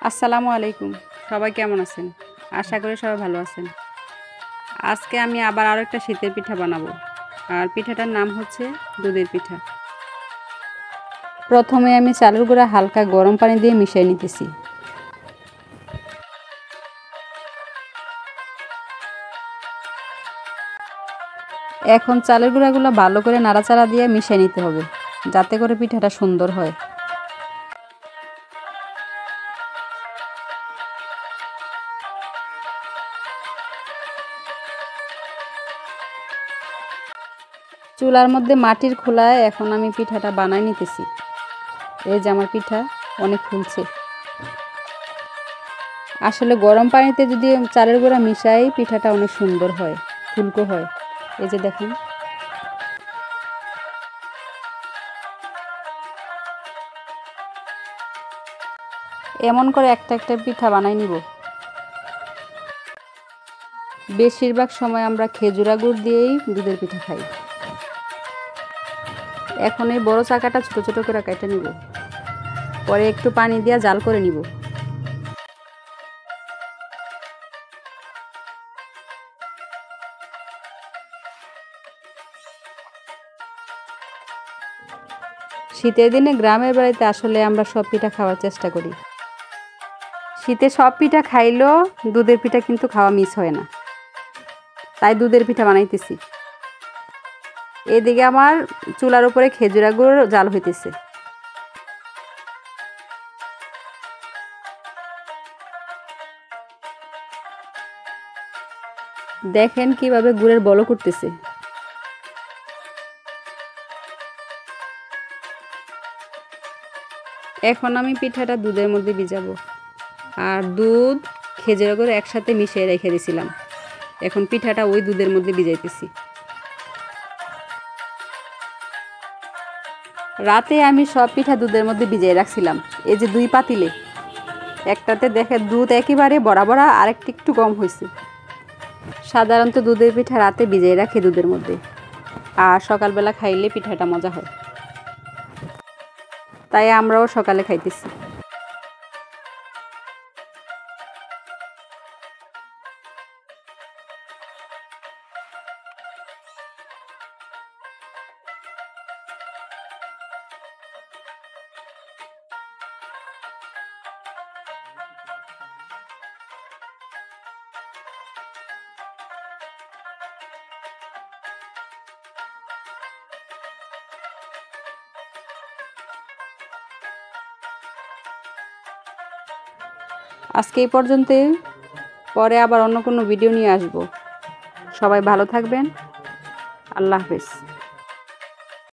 আসসালামু আলাইকুম। সবাই কেমন আছেন? আশা করি সবাই ভালো আছেন। আজকে আমি আবার আরো একটা শীতের পিঠা বানাবো। আর পিঠাটার নাম হচ্ছে দুধের পিঠা। প্রথমে আমি চালের গুঁড়া হালকা গরম পানি দিয়ে মিশিয়ে নিতেছি। এখন চালের গুঁড়াগুলো ভালো করে নাড়াচাড়া দিয়ে মিশিয়ে নিতে হবে, যাতে করে পিঠাটা সুন্দর হয়। চুলার মধ্যে মাটির খোলায় এখন আমি পিঠাটা বানাই নিতেছি। এই যে আমার পিঠা অনেক ফুলছে। আসলে গরম পানিতে যদি চালের গুঁড়া মিশাই পিঠাটা অনেক সুন্দর হয়, ফুলকো হয়। এই যে দেখুন। এমন করে একটা একটা পিঠা বানাই নিব। বেশিরভাগ সময় আমরা খেজুরা গুড় দিয়েই দুধের পিঠা খাই। এখন এই বড় চাকাটা ছোট ছোট করে কেটে নিব, পরে একটু পানি দিয়ে জাল করে নিব। শীতের দিনে গ্রামের বাড়িতে আসলে আমরা সব পিঠা খাওয়ার চেষ্টা করি। শীতে সব পিঠা খাইলেও দুধের পিঠা কিন্তু খাওয়া মিস হয় না, তাই দুধের পিঠা বানাইতেছি। এদিকে আমার চুলার উপরে খেজুরা গুড় জাল হইতেছে। দেখেন কিভাবে গুড়ের বলক উঠতেছে। এখন আমি পিঠাটা দুধের মধ্যে ভিজাবো। আর দুধ খেজুর গুড় একসাথে মিশিয়ে রেখে দিয়েছিলাম। এখন পিঠাটা ওই দুধের মধ্যে ভিজাইতেছি। রাতে আমি সব পিঠা দুধের মধ্যে ভিজিয়ে রাখছিলাম। এই যে 2 পাতিলে, একটাতে দেখে দুধ একেবারে বড়া বড়া, আরেকটা একটু কম হয়েছে। সাধারণত দুধের পিঠা রাতে ভিজিয়ে রাখে দুধের মধ্যে, আর সকালবেলা খাইলে পিঠাটা মজা হয়। তাই আমরাও সকালে খাইতেছি। আজকে এই পর্যন্তই। পরে আবার অন্য কোনো ভিডিও নিয়ে আসব। সবাই ভালো থাকবেন। আল্লাহ হাফেজ।